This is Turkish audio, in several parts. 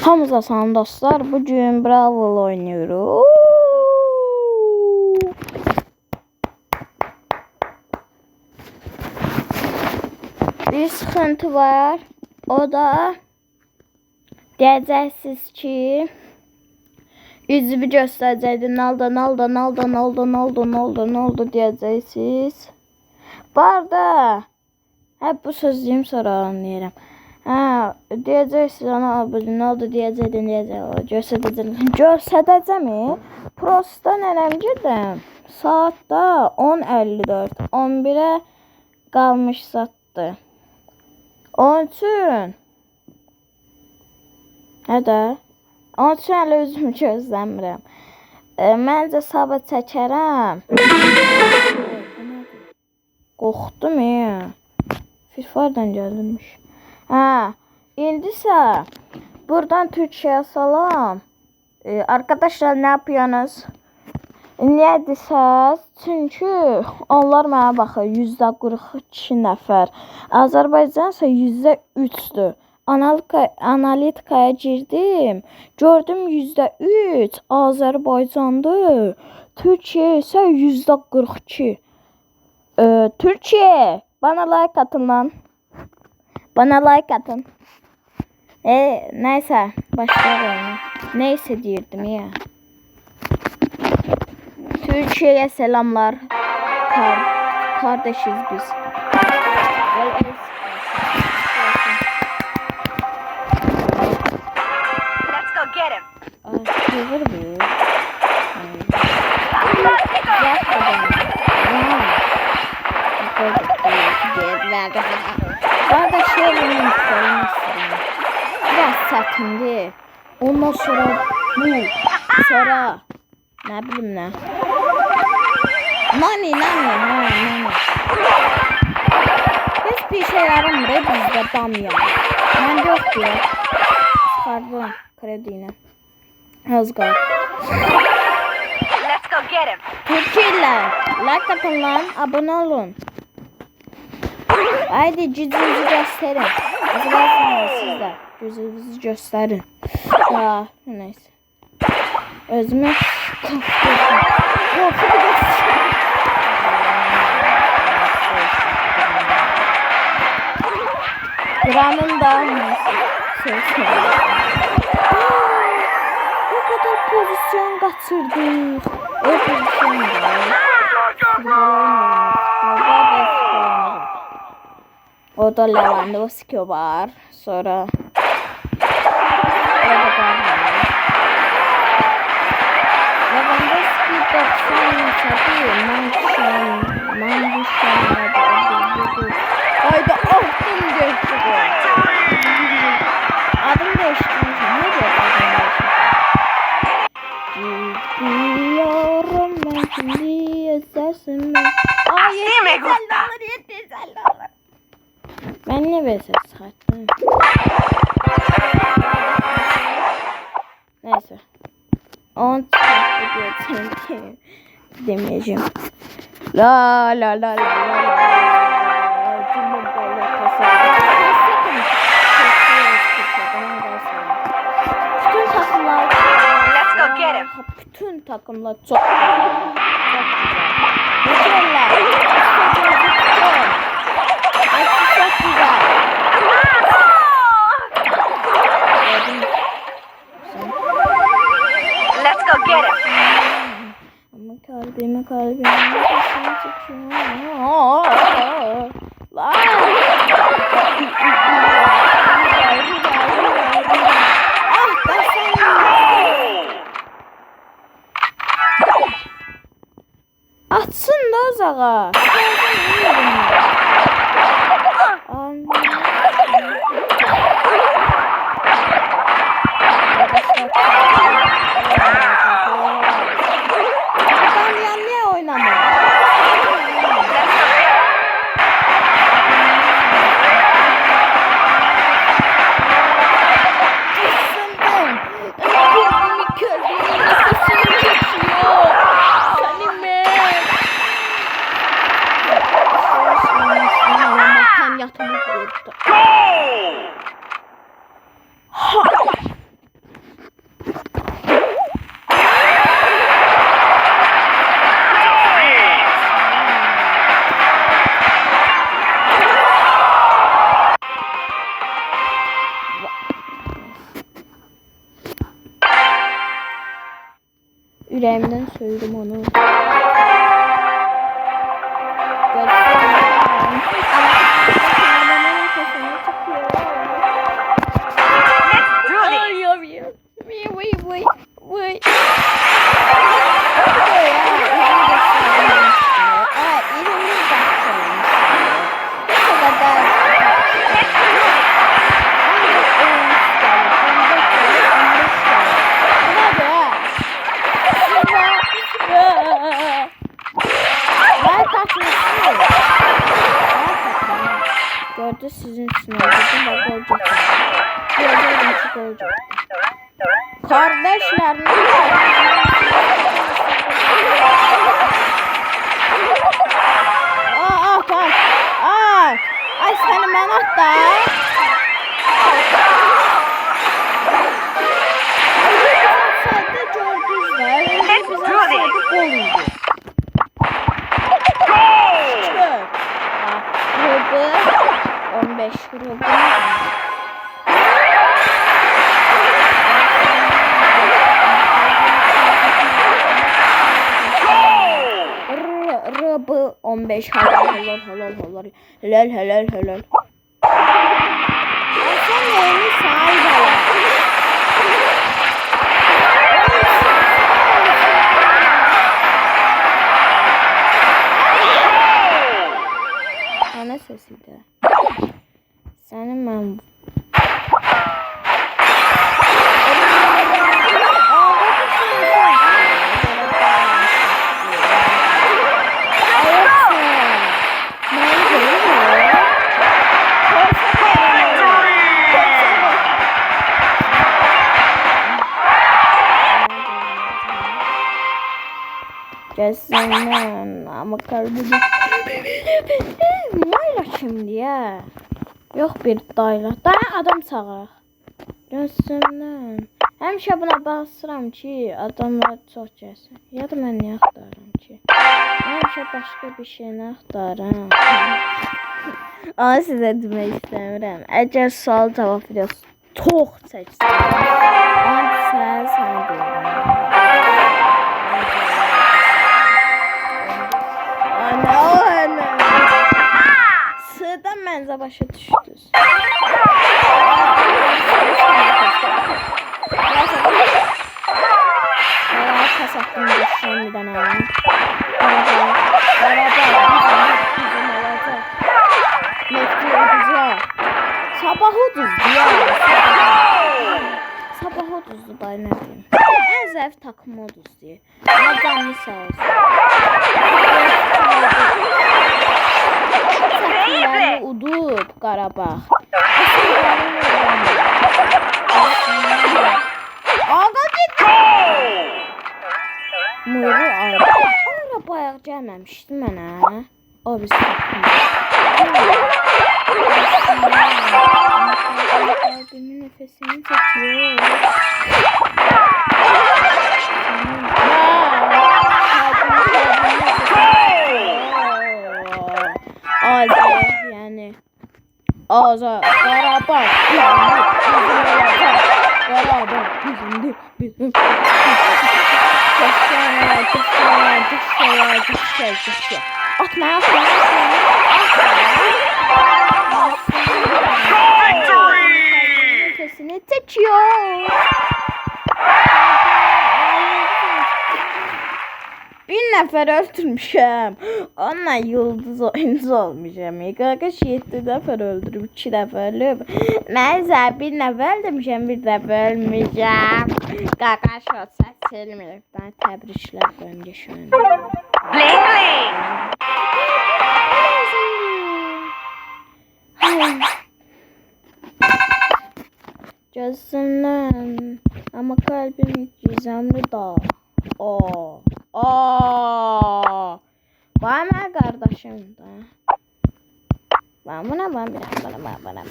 Hamıza salam dostlar. Bugün Brawl oynuyoruz. Bir sıkıntı var. O da diyeceksiniz ki yüzümü göstereceğim. Ne oldu diyeceksiniz. Bu arada hep bu sözlüğüm sonra anlayırım. Ha, diyeceksiniz ona ne oldu diyeceğim. Göstereceğim. Prosta nərəm gedim. Saatda 10:54. 11'e qalmış satdı. Onun üçün hədə onun üçün hələ özümü gözləmirəm. Məncə sabah çəkərəm. Qorxdum ya. Fifardan gəlmiş. Ha, indisə buradan Türkiye'ye salam. Arkadaşlar ne yapıyorsunuz? Niye desəz? Çünkü onlar mənə baxır %42 nəfər. Azərbaycan isə %3'dür. Analitikaya girdim. Gördüm %3 Azərbaycandır. Türkiye ise %42. Türkiye bana like atın lan. Bana like atın. Neyse başlayalım. Neyse diyordum ya. Türkiye'ye selamlar. Kardeşiz biz. Let's go get him. Bana şöyle biraz çətindi. Ondan sonra bu. Sonra ne bileyim ne. Nani. Hiçbir şey yaramıyor bizde dam ya. Ben yok diyor. Çıkardım krediyle. Hazgar. Let's go get him. Türkiye'ler like atın lan, abone olun. Haydi cüzünüzü gösterin. Hazırlarsınız siz de. Cüzünüzü gösterin. Ya neyse. Özümü Granın da o kadar pozisyon kaçırdık. O pozisyon o da Lewandowski var. Sonra Lewandowski 90 hayda aklım geçti. Adım değiştirmiş. Ne diyor adım değiştirmiş? Gidiyorum ben şimdi esersin ben. Ay $10. Ben ne versen sattım. Neyse. 10 çıkarttı diyor. Demeyeceğim. La. Let's go get him. Bütün takımlar çok güzel. Mükemmel. Çok güzel. Let's go get him. Ama kalbime atsın da uzağa. Niye oynamıyor? Yüreğimden söyledim onu. Let's do this. Gördü sizin sınavınızın da gol getirdi. Gördüğüm ki gol getirdi. Kardeşlerim. Ay seni manat da. Let's do this. Rubu 15 rubu. Rubu 15 helal. Sen neyini sahibi? Ana sesiydi. Senin ben... Kesin ama kalbim Mayla şimdi ya. Yok bir dayla. Daha adam çağıraq. Gözümdən. Həmişə buna basıram ki, adamlar çox gəlsin. Ya da mən niyə axtarıram ki? Həmişə başqa bir şeyini axtarıram. Ama sizə demək istəmirəm. Əgər sual cavab videosu çox çəksin. Sən deyirəm. Sıradan mənzə başa düşdünüz. Pas attım düşen bir dənə. Sabah uduzdu ya. Sabah uduzdu da ne diyeyim. En zayıf takım uduzdu. Ama canlı sağ olsun. Takımlarını udub Qarabağ. Ağa gitti. Muru aldı. Ara bayaq gəlməmişdi mənə. O biz takım. Kalbimin nefesini çekiyor. Ağza yani. Ağza Qarabağ Qarabağ bizim. Atma. Nefesini çekiyor. Bir nefer öldürmüşüm. Onunla yıldız oyuncu olmuşum. Qaqaş 7 nefer öldürüp 2 nefer ölüb. Neyse bir nefer öldürmüşüm, bir nefer ölmüşüm. Qaqaş olsa silməyib. Ben təbriklər önce şu an. Bling bling. Gözümden ama kalbim gizemli da. Bana kardeşim da. Bana.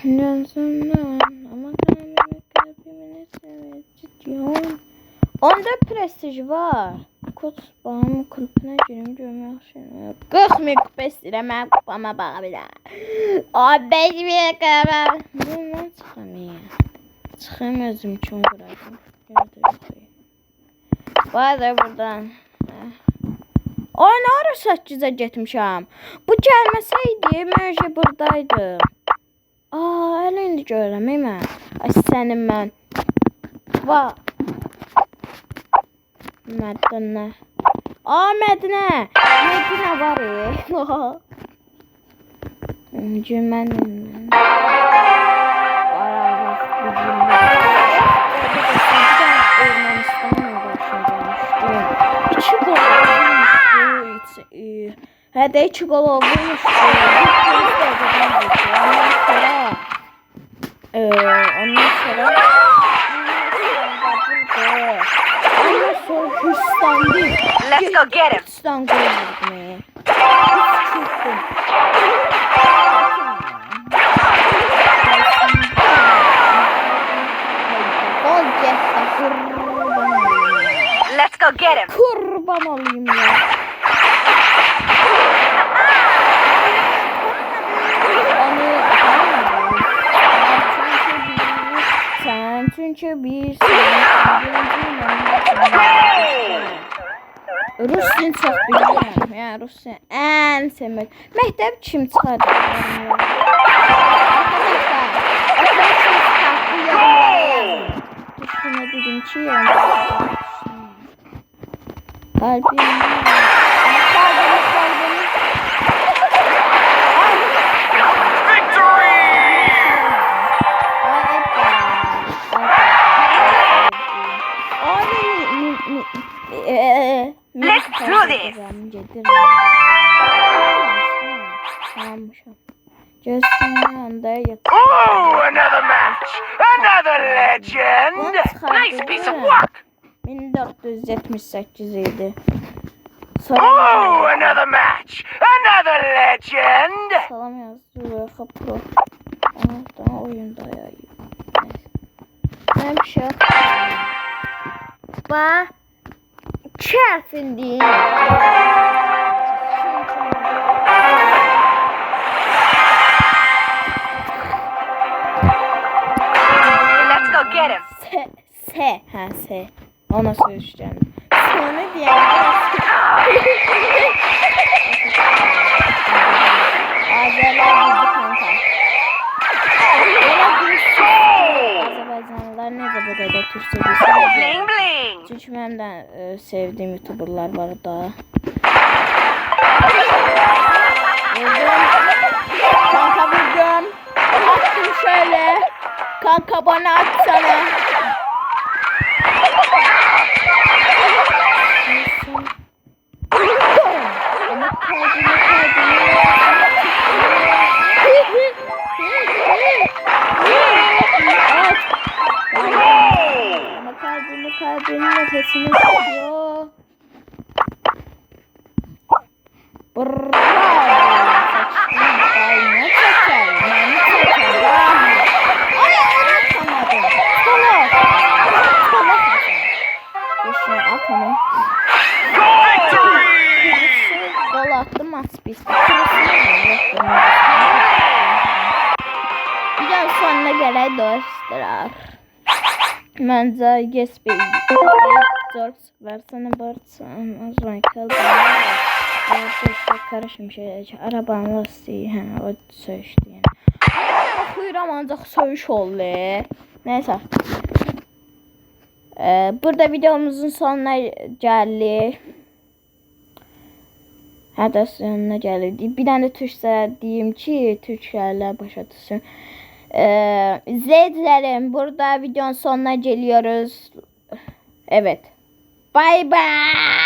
Gözümden ama kalbimi seviyorum. Onda prestij var. Kut bağımın kulübüne girim görmək yaxşı. 40 min kupa istəyirəm, mən kupama baxa biləm. 15 min kupa. Bundan çıxamayım. Çıxayım özüm üçün qırayım. Var da buradan. Ay nə ara 8-ə getmişəm. Bu gəlməsəydi mən buradaydım. Hələ indi görürəm mən. Ay sənin mən. Va. Mədinə. Mədinə. Mədinə var. Cümənim. Hadi 2 gol olmuş. Ondan sonra Let's go get him. Üstten gol vurdu. Gol getdi. Let's go get him. Kurban olayım ya. Sen çünkü bir Rus dilini çok biliyorum ya. Rus dilini en sevmek. Mektep kim çıkardı? Düşüne dedim ki ya. Kalbim. Let's do this. Oh, another match! Another legend! Nice piece of work. 1478 idi. Oh, another match! Another legend! Salam yazdı. Kapı. Daha oyunda ya. Ben bir şey Bak. Çersin değil. Let's go get him. S. Ona söyleyeceğim. Sonra diye. Azerbaycan bildi kanka. Azerbaycanlılar ne de burada Türkçe bilsin. Bling bling. Çünkü benim de sevdiğim YouTuber'lar var da. Kanka vurdum. Attım şöyle. Kanka bana atsana. Kalbinin nefesini tutuyor. Bravo. Ne çeker? Ay anlatamadım. Salak. Geçine at onu. Gol attım aspist. Videonun sonuna göre dostlar. Məncə yes baby. George versene Bartsan. O zaman kaldı. Karışım şey. Arabanın lastiği. O söyüştü yani. Oxuyuram ancaq söyüş oldu. Neyse. Burada videomuzun sonuna gəldik. Hətta sonuna gəldik. Bir dənə türkçə deyim ki, türkçələr başa düşsün. İzleyicilerim burada videonun sonuna geliyoruz. Evet. Bye bye.